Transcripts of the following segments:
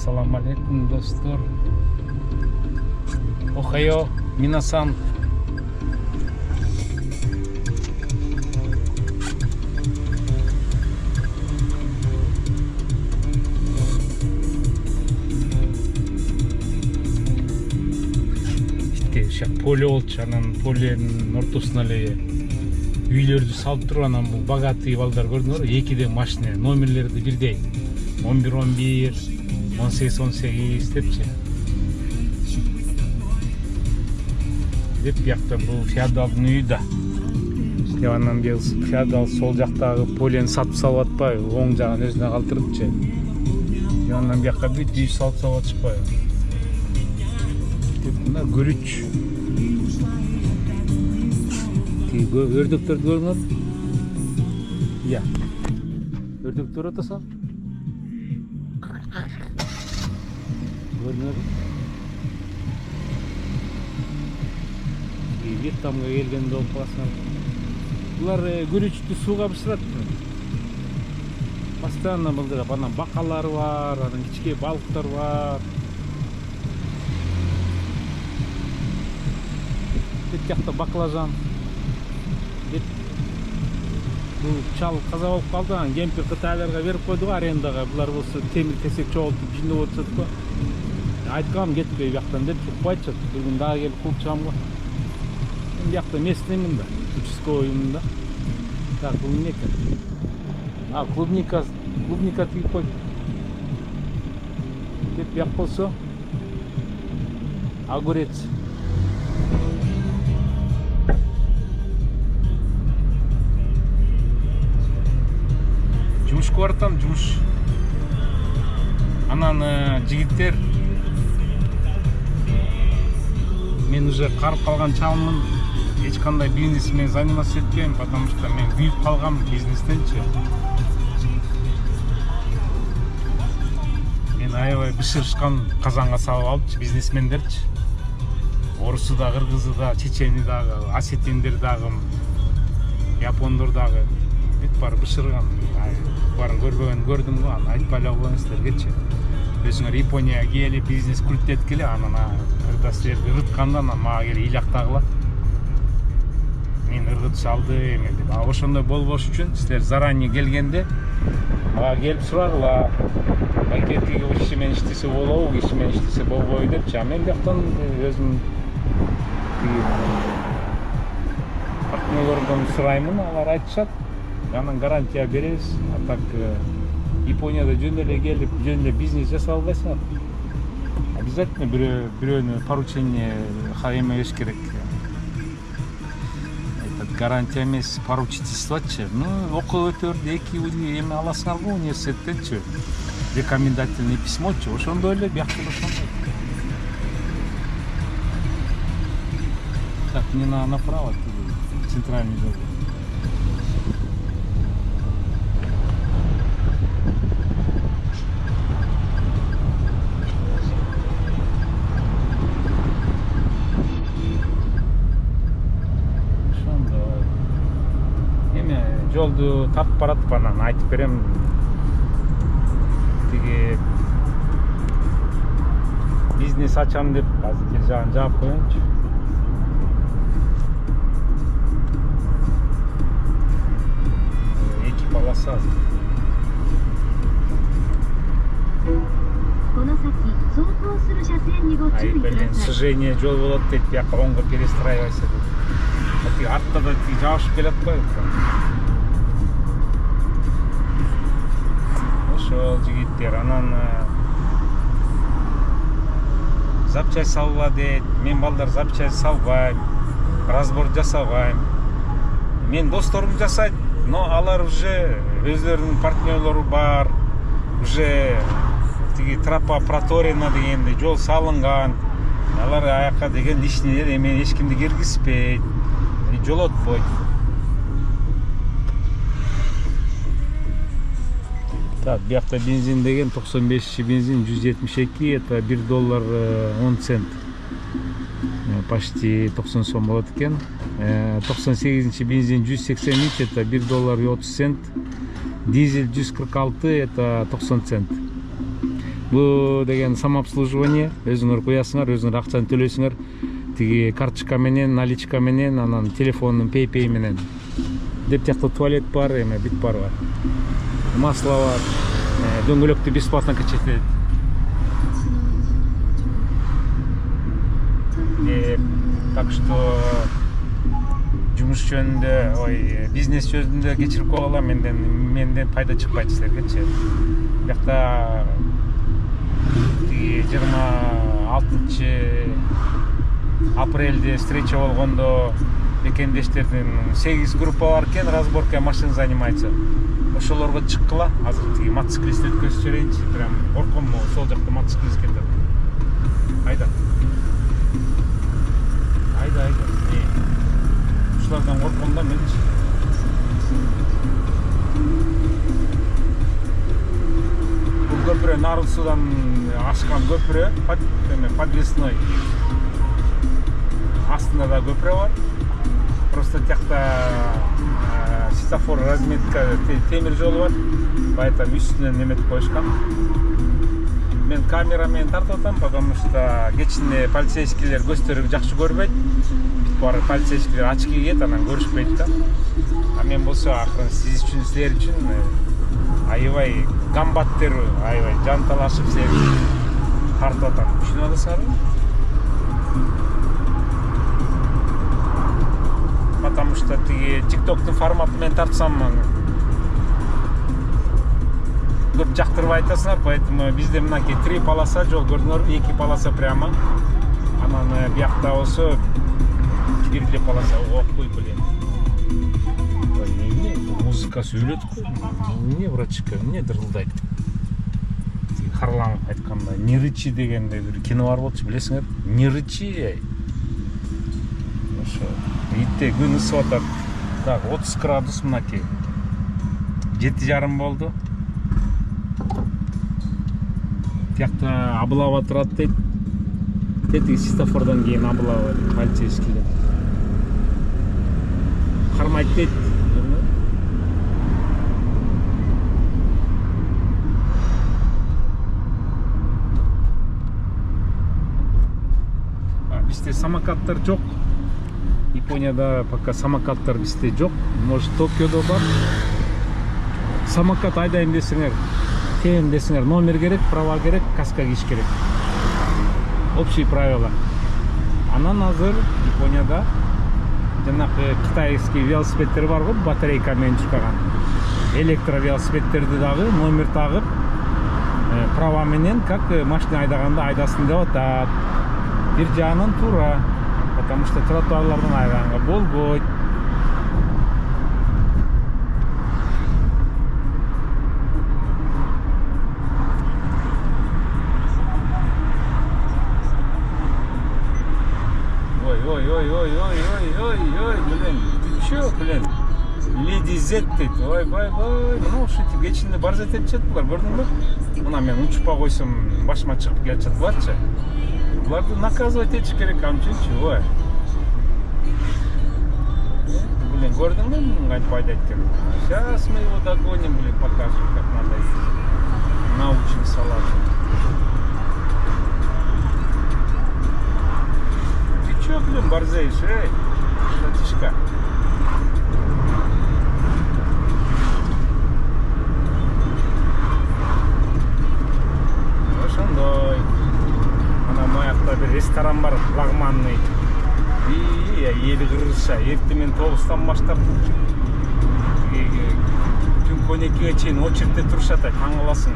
Assalamu alaikum dostlar. Ohayo minasan. İşte polе болчу, анан поленин ортосуна эле үйлөрдү салып туруп, анан бул богатый балдар көрдүңөр, экиде машина, номерлери бирдей. 11-11, 18-18 депчи. Деп бияқта бұл феодалдын үйү да. Деп анан феодал сол жактагы полени сатып салып атпайбы, оң жагын өзүнө калтырыпчы. Деп анан бияқка бүт үй салып атышпайбы. Деп мына көрүч. Өрдөктөрдү көрүңөр. Иә. Өрдөктөр атаса. Көрүнөр. Вьетнамга келгенде болуп каласың. Булар көрүчтү сууга бышырат. Постоянно былдырап, анан бакалар бар, анан кичке балыктар бар. Бет жакта баклажан. Бул чал каза болуп калды, анан кемпир кытайларга берип койду арендага. Булар болсо темир тесек чогултуп жиндеп отурат го. Айткам кетпей бияктан деп чукпайчы. Bir gün daha gelip kul çıkam go. Ben biyakta mesleğimim da. Участковыймын да. Так, bu ne ekan? А, клубника тигип койду. Деп бияк болсо огурец. Жумушка баратам, жумуш. Анан жигиттер, мен уже карып калган чалмын, эч кандай бизнес менен заниматься этпейм, потому что мен күйүп калгам бизнестенчи. Мен аябай бышырышкан казанга салып алыпчы бизнесмендерчи. Орусу да, кыргызы да, чечени дагы, осетиндер дагы, япондор дагы бүт бар бышырган. Барын көрбөгөн көрдүм го, аны айтпай эле койгон силергечи. Өзүңөр Японияга келип бизнес курып деткиле, анан когда силерди ырытканда мага келип ыйлактагыла. Мен ыргыт салдым деп. А ошондой болбош үчүн силер заранее келгенде мага келип сурагыла. Балки тиги киши менен иштесе болобу, киши менен иштесе болбойбу депчи. А мен бияктан өзүм партнерлордон сураймын, алар айтышат. Анан гарантия беребиз. А так Японияда жөн эле келип, жөн эле бизнес жасап албайсың. Обязательно бирөөнү поручение эмеш керек. Это гарантия эмес, поручительствочу. Ну, окуп өтөрдү, 2 жыл эме аласыңар го университеттенчи. Рекомендательный письмочу. Ошондой эле биякта ошондой. Так, мне направо, центральный жол. Жолду тартып баратып анан айтып берем. Тиги бизнес ачам деп азыр бир жагын жаап коеюнчу. Эки полоса азыр. Ай, блин, сужение жол болот дейт, бияка оңго перестраивайся дейт. Тиги артта да тиги жабышып келет го. Ошол жигиттер анан запчасть салгыла дейт. Мен балдар запчасть салбайм, разбор жасабайм. Мен досторум жасайт, но алар уже өздөрүнүн партнерлору бар. Уже тиги тропа проторена дегенде жол салынган. Алар аяка деген лишнилер эме эч кимди киргизбейт, жолотпойт. Так, бияқта бензин деген 95 бензин 172, это $1.10. Почти 90 сом болот экен. 98 бензин 183, это $1.30. Дизель 146, это 90 цент. бул деген самообслуживание, өзүңөр куясыңар, өзүңөр акчаны төлөйсүңөр. Тиги карточка менен, наличка менен, анан телефондун PayPay менен. Деп тиякта туалет бар, эме бүт бар. Масло бар. Дөңгөлөктү бесплатно качетет. Так что жумуш жөнүндө, бизнес жөнүндө кечирип койгула, менден пайда чыкпайт силергечи. Бияқта 26 апрелде встреча болгондо бекемдештердин 8 группа бар экен, разборка машин занимается. Ошолорго чыккыла. Азыр тиги мотоциклист өткөзүп жиберейинчи. Прям корком, сол жакта мотоциклист кетет. Айда. Ушулардан корком да менчи. Бул көпүрө Нарын суудан ашкан көпүрө, подвесной. Астында да көпүрө бар. Просто тиякта светофор разметка темир жолу бар. Поэтому үстүнөн неметип коюшкан. Мен камерамен тартып атам, потому что кечинде полицейскийлер көздөрү жакшы көрбөйт. Бар полицейскийлер очки кийет, анан көрүшпөйт да. А мен болсо акырын силер үчүн аябай гамбаттер, аябай жанталашып силерди тартып атам. Түшүнүп атасыңарбы? Потому что тиги TikToктун форматы мен тартсам көп жактырбай атасыңар, поэтому бизде мынакей 3 полоса жол көрдүңөрбү, 2 полоса прямо. Анан биякта болсо 1 полоса окуй, блин. Эмне музыка сүйлөт го? Эмне врачка, эмне дырылдайт? Харланып айтканда, Не рычи дегенде бир кино бар болчу, билесиңер? Не рычи. Ошо итте күн ысып атат. Так, 30 градус мынакей. 7,5 болду. Тиякта облава турат дейт. Тетиги светофордон кийин облава полицейскийлер. Кармайт дейт. Бизде самокаттар жок. Японияда пока самокаттар бизде жок. Может, Токиодо бар. Самокат айдайм десеңер, тем десеңер, номер керек, права керек, каска кийиш керек. Общие правила. Анан азыр Японияда жанакы китайский велосипедтер бар го, батарейка менен чуркаган. Электровелосипедтерди дагы номер тагып, права менен как машина айдаганда айдасын деп атат. Бир жагынан туура, потому что тротуарлардан айдаганга болбойт. Ой, блин, ты чё, блин? Леди Зет дейт, ой, мына ушу кечинде бар зет этчет булар, көрдүңбү? Мына мен учпа койсом, башыма чыгып келатат буларчы. Буларды наказывать этиш керек, амчынчы, ой. Блин, көрдүңбү, кантип айдайт экен? Сейчас мы его догоним, блин, покажем, как надо. Научим салату. Чё, блин, борзеешь, эй, братишка? Ошондой. Ана маякта бир ресторан бар, лагманный. Эли кыргызча, эртең 9-тан баштап түнкү 12-ге чейин очередте турушат, таң каласың.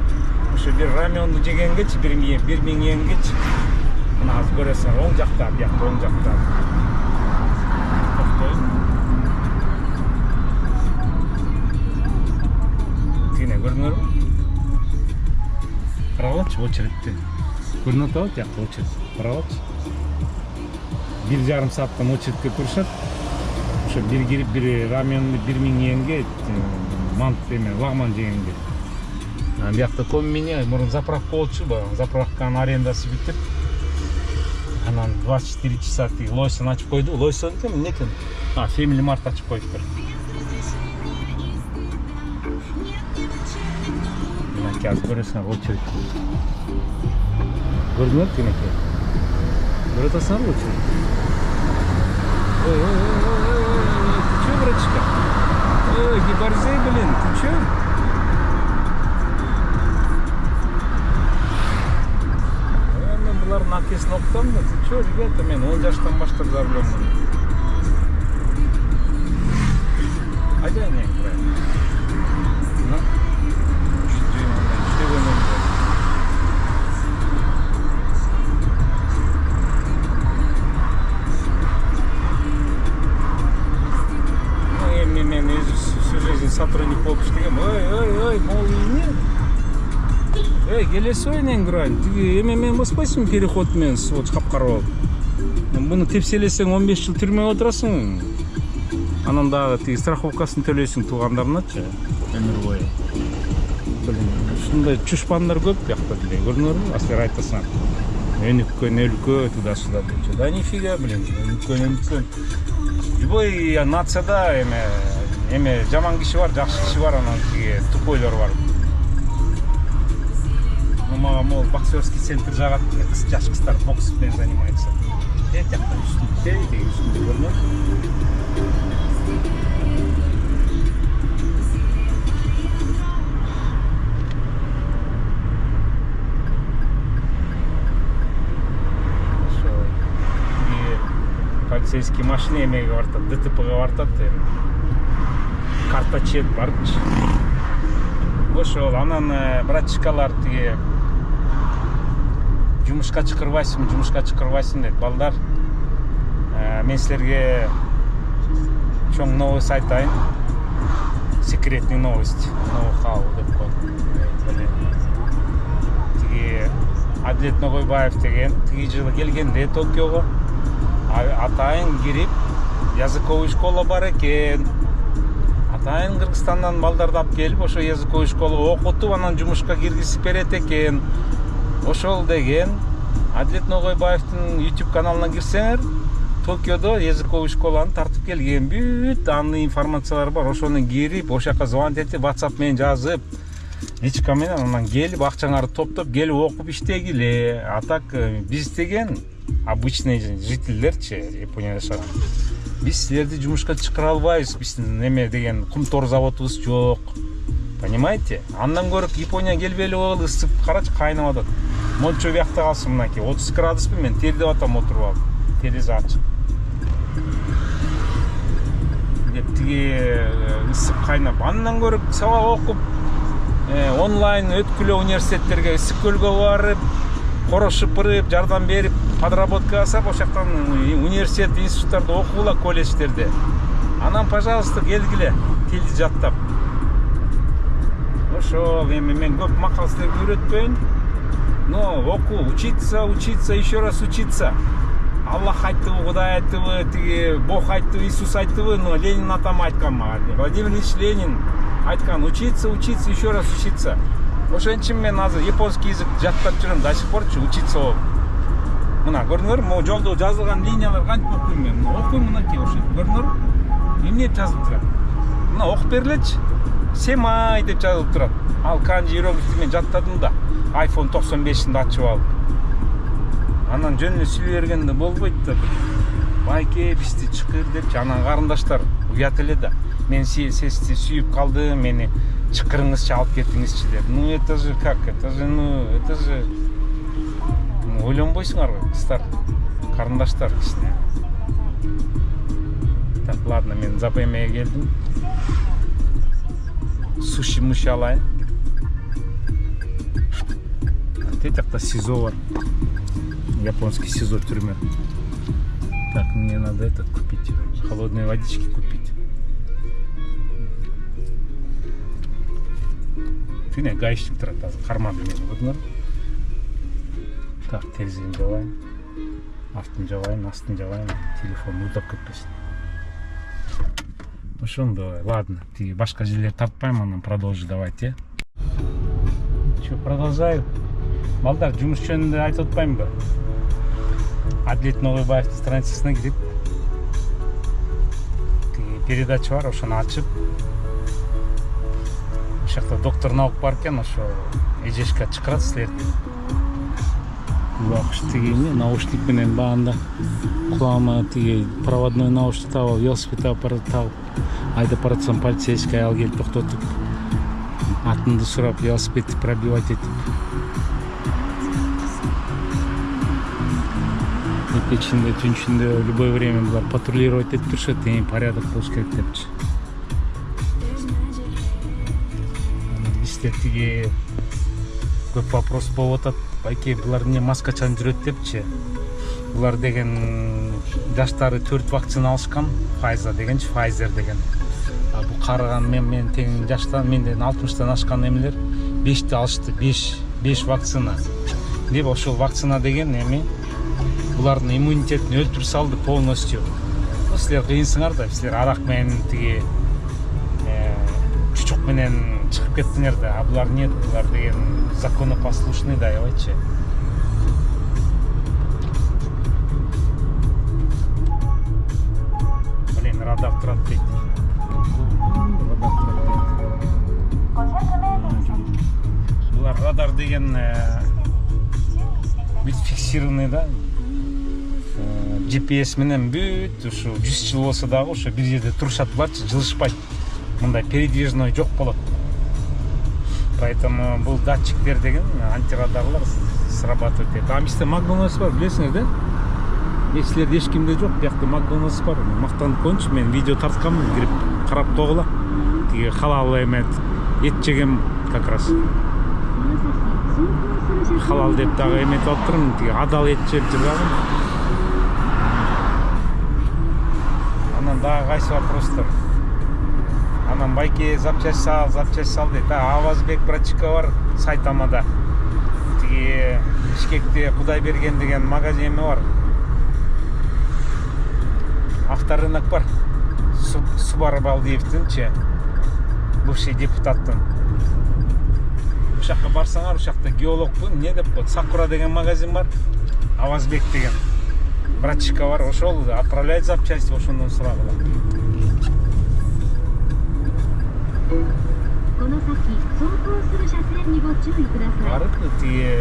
Ошо бир раменду жегенгечи, бир миң йенгечи. Мына азыр көрөсүң, оң жакта, биякта оң жакта. Тине көрдүңөрбү? Карагылачы очередти. Көрүнүп атабы, тиякта очеред. Карагылачы. 1,5 сааттан очередке турушат. Ошо бир кирип, бир раменди 1000 йенге, мант эме, лагман жегенге. Биякта комбини, мурун заправка болчу, заправканын арендасы бүтүп. Анан 24 часа тиги Лойсон ачып койду. Лойсон экен, некен? Family Mart ачып коюптур. тинеке азыр көрөсүңөр очередь. Көрдүңөр тинеке. Көрүп атасыңарбы очередь? Ой, ты чё, братишка? Ой, не борзей, блин, ты чё? Мен булардын акесин окутам да. Ты чё, ребята, мен 10 жаштан баштап за рулёммун. Айдайын эң правильно. Ну, мен өзү всю жизнь сотрудник болуп иштегем. Ой, могул эмне? Келесиң эң грань. Тиги мен баспайсың переход менен вот капкара болуп. Буну тепселесең 15 жыл түрмөгө отурасың. Анан дагы тиги страховкасын төлөйсүң туугандарыначы өмүр бою. Блин, ушундай чушпандар көп бияқта деле. Көрдүңөрбү? Аслар айтасың. Өлкө туда-сюда депчи. Да нифига, блин, өлкө. Любой нацияда эме жаман киши бар, жакшы киши бар, анан тиги тупойлор бар. Мага мол боксерский центр жагат, жаш кыздар бокс менен занимается. Жакта үстүндө, үстүндө көрүнөт. Полицейский машина эмеге бартат, ДТПга бартат, карта чет барчы. Ошол анан братишкалар тиги жумушка чакырбайсың дейт. Балдар, мен силерге чоң новость айтайын. Секретный новость, ноу-хау деп коет. Тиги Адилет Ногойбаев деген тиги жылы келгенде Токиого атайын кирип, языковый школа бар экен. Атайын Кыргызстандан балдарды алып келип, ошо языковый школа окутуп, анан жумушка киргизип берет экен. Ошол деген Адилет Ногойбаевдин YouTube каналына кирсеңер, Токиодо языковый школаны тартып келген. Бүт анын информациялары бар. Ошону кирип, ошол жака звонить этип, WhatsApp менен жазып, личка менен анан келип, акчаңарды топтоп, келип окуп иштегиле. А так биз деген обычный жительдерчи, Японияда жашаган. Биз силерди жумушка чакыра албайбыз. Биздин эме деген кумтор заводубуз жок. Понимаете? Андан көрүп Япония келбейли болду, ысып карачы кайнап атат. Мончо биякта калсын мынакей 30 градуспу, мен тердеп атам отуруп алып. Терезе ачык. Деп тиги ысып кайнап, андан көрүп сабак окуп, онлайн өткүлө университеттерге ысык көлгө барып, коро шыпырып, жардам берип, подработка жасап, ошол жактан университет, институттарда окугула, колледждерде. Анан, пожалуйста, келгиле, тилди жаттап. Ошол эми мен көп макал силерге үйрөтпөйүн. Но оку, учиться, еще раз учиться. Аллах айтыбы, Кудай айтыбы, тиги Бог айтыбы, Иисус айтыбы, но Ленин атам айткан мага. Владимир Ильич Ленин айткан: учиться, еще раз учиться. Ошон үчүн мен азыр японский язык жаттап жүрөм, до сих порчу учиться болуп. Мына көрдүңөр, могу жолдо жазылган линиялар кантип окуйм мен? Окуйм мынакей ошо. Көрдүңөр? Эмне деп жазылып турат? Мына окуп берилечи. Семай деп жазылып турат. Ал канжи иероглифти мен жаттадым да. iPhone 95-inde ачып алып. Анан жөн эле сүйлөй бергенде болбойт да. Байке бизди чыкыр депчи, анан карындаштар уят эле да. Мен сизди сүйүп калдым, мени чыкырыңызчы, алып кетиңизчи деп. Ну это же как? Это же ойлонбойсуңар го, кыздар, карындаштар кичине. Так, ладно, мен запаймеге келдим. Суши-муши алайын. Тет жакта СИЗО бар. Японский СИЗО түрмө. Так, мне надо этот купить. Холодной водички купить. Тине гаишник турат азыр карманды мени, көрдүңөр? Так, терезени жабайын. Артын жабайын, астын жабайын. Телефон уздап кетпесин. Ошондой, ладно. Тиги башка жерлерди тартпайм, анан продолжи давайте. Чё, продолжаю? Балдар, жумуш жөнүндө айтып атпаймынбы? Адилет Ногойбаевдин страницасына кирип, передача бар, ошону ачып, жакта доктор наук бар экен, ошо эжешке чакырат силерди. Бак тиги наушник менен баанда кулагыма тиги проводной наушник таап, велосипед тагып айдап баратсам полицейский аял келип токтотуп, атымды сурап, велосипедти пробивать этип. Ичинде, түн ичинде любой время булар патрулировать этип турушат, порядок болуш керек депчи. Бизде тиги көп вопрос болуп атат. Байке булар эмне маскачан жүрөт депчи. Булар деген жаштары 4 вакцина алышкан, Pfizer деген. Бул караган мен тең жаштан, менден 60-тан ашкан эмелер 5ти алышты, 5 вакцина. Деп ошол вакцина деген эми булардын иммунитетин өлтүрүп салды полностью. Силер кыйынсыңар да, силер арак менен тиги чучук менен чыгып кеттиңер да, а булар нет, булар деген законопослушный да, аябайчы. Блин, радар турат дейт. Булар радар деген бүт фиксированный да. GPS менен бүт ушу 100 жыл болсо дагы ошо бир жерде турушат буларчы, жылышпайт. Мындай передвижной жок болот. Поэтому бул датчиктер деген антирадарлар срабатывать этет. А бизде Макдональдс бар, билесиңер да? Силерде эч кимде жок, биякта Макдональдс бар. Мактанып коюнчу, мен видео тартканмын, кирип карап тогула. Тиги халал эме эт жеген как раз. Халал деп дагы эметип атырмын, тиги адал эт жеп жүргөн. Анан дагы кайсы вопростор? Анан байке запчасть сал дейт. Авазбек брачка бар Сайтамада. Тиги Бишкекте Кудайберген деген магазин бар. Авторынок бар. Субар Балдиевдинчи, бывший депутаттын. Ушакка барсаңар, ушакта геологбун, не деп коет, Сакура деген магазин бар. Авазбек деген брачка бар, ошол отправляет запчасти, ошондон сурагыла. Барып, тиги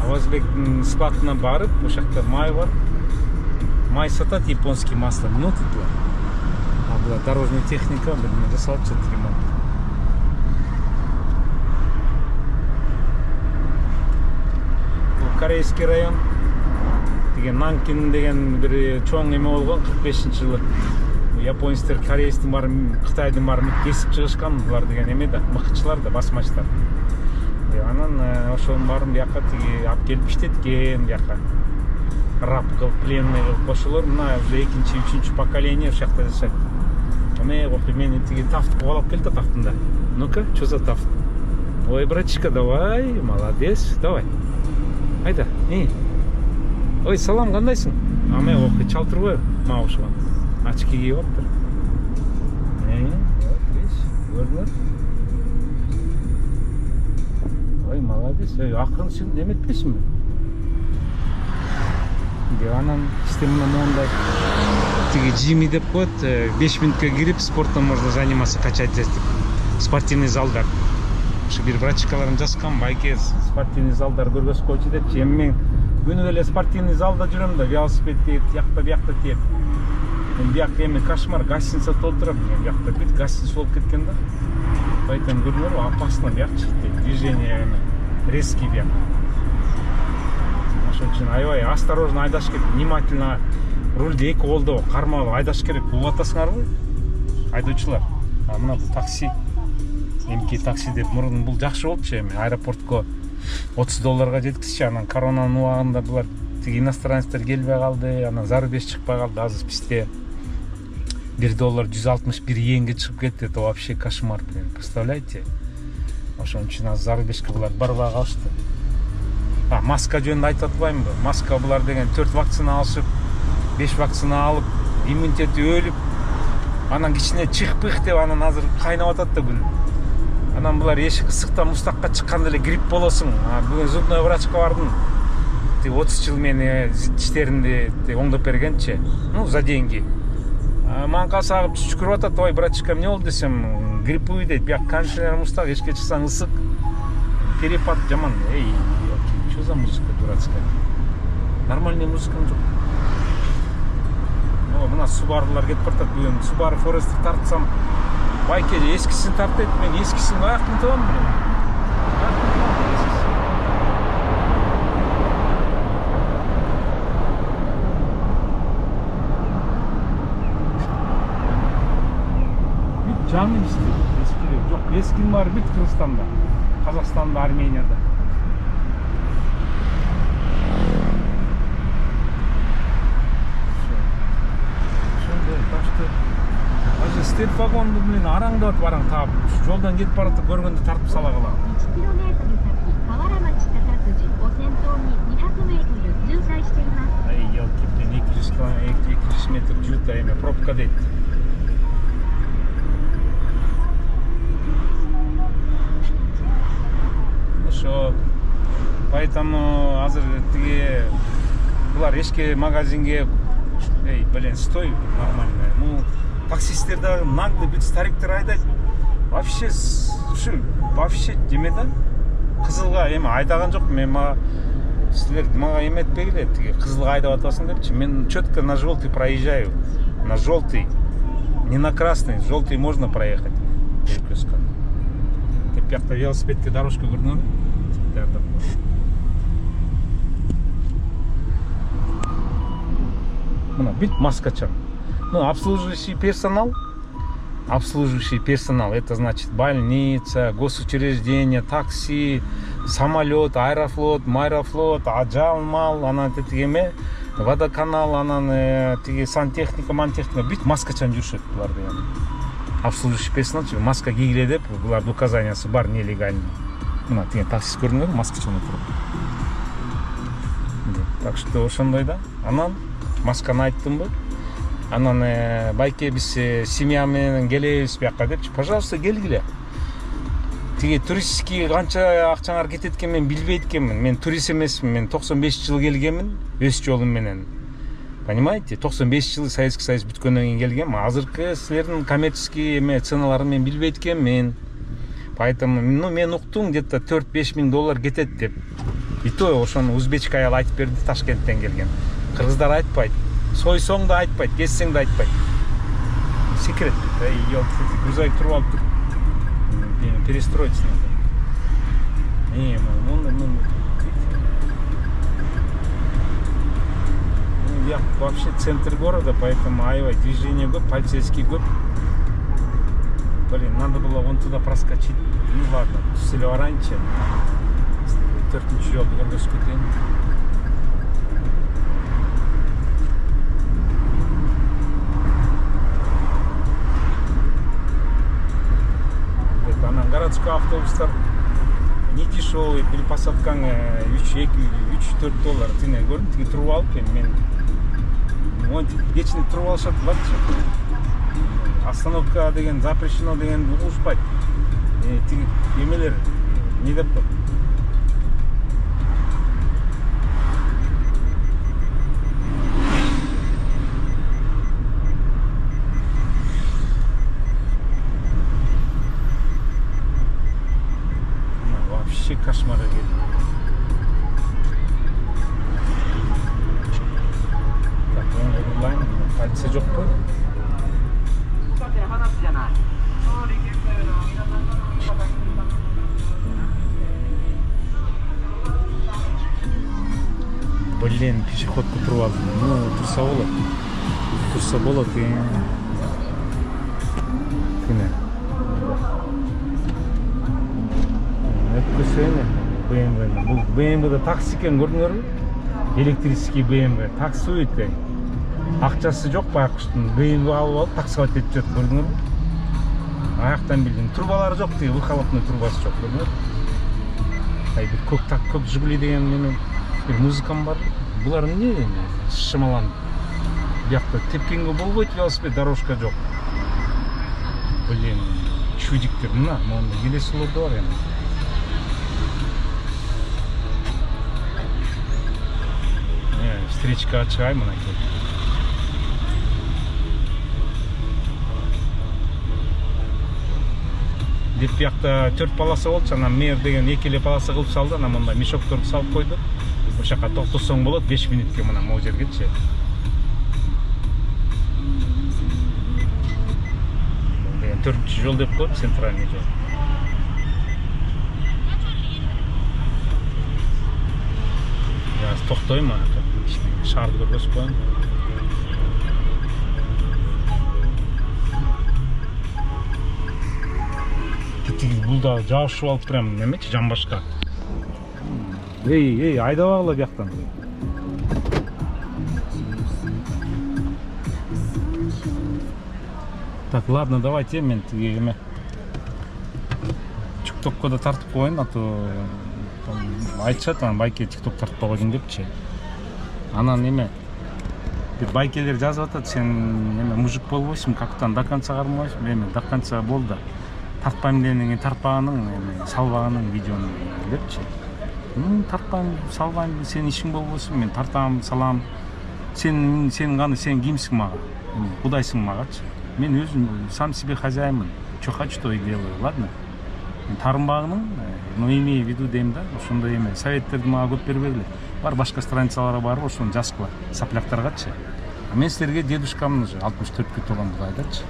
Авазбектин складына барып, ошакта май бар. Май сатат, японский масло, минуту тула. А була дорожная техника, бирдеме жасалып жатат ремонт. Бул корейский район. Тиги Нанкин деген бир чоң эме болгон 45-жылы. Японецтер корейстин бар, Кытайдын бар кесип чыгышкан, булар деген эме да, мыкчылар да, басмачтар. Анан ошонун баарын бияка тиги алып келип иштеткен, бияка раб кылып, пленный кылып кошулар. Мына уже 2-3 поколение ошакта жашайт. Мени тиги тафт кубалап келди тафтында. Ну-ка, что за тафт? Ой, братишка, давай, молодец, давай. Айда, Ой, салам, кандайсың? Аме окуй чалтырбай, маушуган. Очки кийип аптыр. Көрдүңөр? Ой, молодец. Акырын сен эметпейсиңби? Анан система мондай тиги Джимми деп коет, 5 минутка кирип спортом можно заниматься, качать деп. Спортивный залдар. Ушу бир врачкаларым жазган, байке спортивный залдар көргөзүп койчу деп. Мен күнүгө эле спортивный залда жүрөм да, велосипед теп, биякта теп. Мен биякта эми кошмар, гостиница толтуруп, мен биякта бүт гостиница болуп кеткен да. Поэтому көрдүңөрбү, опасно биякчы, движение резкий бияк. Ошон үчүн аябай осторожно айдаш керек, внимательно рульди эки колдо кармап айдаш керек. Угуп атасыңарбы? Айдоочулар. Мына бул такси. МК такси деп мурун бул жакшы болчу, эми аэропортко $30 жеткизчи. Анан коронанын убагында булар тиги иностранецтер келбей калды, анан зарубеж чыкпай калды. Азыр бизде $1 161 йенге чыгып кетти. Это вообще кошмар, представляете? Ошон үчүн азыр зарубежге булар барбай калышты. Маска жөнүндө айтып атпаймынбы? Маска булар деген 4 вакцина алышып, 5 вакцина алып, иммунитети өлүп, анан кичине чих-пых деп анан азыр кайнап атат да күн. Анан булар эшик ысыктан мустакка чыкканда эле грипп болосуң. Бүгүн зубной врачка бардым. 30 жыл мени тиштеримди оңдоп бергенчи. Ну, за деньги. Маған қасағып түшкіріп атады, ой, братчика, не болды десем, гриппуй дейді, бияқ кондиционер мұстақ, ешке шықсаң ысық, перепад жаман. Эй, что за музыка дурацкая? Нормальный музыкам жоқ. Мына Субарылар кетіп бартады, бүгін Субару Форестті тартсам, байке ескісін тартайды, мен ескісін аяқтын тұғам, Canım istiyor. Eski yok. Eskin var bit Kırgızistan'da, Kazakistan'da, Armenya'da. Şöyle taştı. Acı step vagondu bilen arаңдап бараң таап, жолдан кетип баратып көргөндө тартып сала калам. 1 km先河原町高辻を先頭に200メートル渋滞しています。Ай, елки-палки, 200 метр жута эме пробка дейт. Ошо поэтому азыр тиги булар эшке магазинге блин, стой нормально. Ну, таксисттер да наглый бит стариктер айдайт. Вообще деме да. Кызылга эми айдаган жок. Мен силер мага эметпегиле, тиги кызылга айдап атасың депчи. Мен четко на желтый проезжаю. На желтый. Не на красный. Желтый можно проехать. Бияқта велосипедке дорожка көрдүңөрбү? Мына бүт маскачан. Ну, обслуживающий персонал, это значит больница, госучреждение, такси, самолет, аэрофлот, майрофлот, ажалмал, анан тетигеме, водоканал, анан тиги сантехника, мантехника, бүт маскачан жүрүшөт булар деген. Обслуживающий персонал, маска кийгиле деп, булар указаниясы бар, нелегальный. Мына тиги таксист көрдүңөрбү, маскачан отуруп. Так что ошондой да. Анан масканы айттымбы? Анан байке биз семья менен келебиз бияка депчи, пожалуйста, келгиле. Тиги туристский канча акчаңар кетет экен мен билбейт экенмин. Мен турист эмесмин, мен 95 жыл келгенмин өз жолум менен. Понимаете? 95 жыл Советский Союз бүткөндөн кийин келгем. Азыркы силердин коммерческий ценаларын мен билбейт экенмин. Поэтому мен уктум, где-то 4-5 миң доллар кетет деп. И то ошону узбечка аял айтып берди, Ташкенттен келген. Кыргыздар айтпайт. Сойсоң да айтпайт, кессең да айтпайт. Секрет. Грузовик туруп алып тур. Перестроиться надо. Я вообще центр города, поэтому аевай движение көп, полицейский көп. Блин, надо было вон туда проскочить. Ну ладно, түзеліп раньше. 4-нчү жолду көргөзүп кетейин. Анан городской автобустар не дешевый, перепосадкаң 3-4 доллар. Тине көрдүм, тиги туруп алып мен вечный туруп алышат болчу. Остановка деген запрещено деген угушпайт. Тиги эмелер не деп коет. Вообще кошмар экен. Так, онлайн полиция жок қой. Блин, пешеходку туруп алдым. Ну, турса болот. Бұл BMW-да такси екен, көрдіңдер? Электрический BMW. Такси өйті. Ақчасы жоқ байқұштың. BMW алып алып, такси өтіп жүрді, көрдіңдер? Аяқтан білдім. Турбалары жоқ дейді, выхлопный турбасы жоқ, көрдіңдер? Bir көк Жигули деген менен bir музыкам бар. Бұлар не? Шымаланды. Бұяқта тепкенге болбойт, велосипед, дорожка жоқ. Блин, чудиктер, мына, монда елесі оларды бар енді. Встречка ачыгай мына келді. деп биякта 4 полоса болчу, анан мэр деген 2 эле полоса кылып салды, анан мындай мешокторду салып койду. Ошол жака токтосоң болот 5 минутке мына могу жергечи. Деген 4-чү жол деп коет, центральный жол. Я токтойм ана, шаарды көргөзүп коеюн. Бул да жабышып алып прям немечи, жамбашка. Эй, айдабагыла бияктан. Так, ладно, давайте мен тиги эме ТикТокко да тартып коеюн, а то айтышат анан байке ТикТок тартпай койдуң депчи. Анан эме бир байкелер жазып атат, сен эме мужик болбойсуң, кактан до конца кармайсың, эме до конца болду. Тартпайм дегенин тартпаганың, эме салбаганың видеону депчи. Тартпайм, салбайм, сен ишиң болбосун, мен тартам, салам. Сен гана сен кимсиң мага? Кудайсың магачы? Мен өзүм сам себе хозяинмын. Чё хочу, то и делаю, ладно? Тарынбагының, но имей в виду дейм да, ошондой эме советтерди мага көп бербегиле. Бар башка страницаларга барып, ошону жазгыла, сапляктаргачы. А мен силерге дедушкамдын уже 64 толгон айдачы.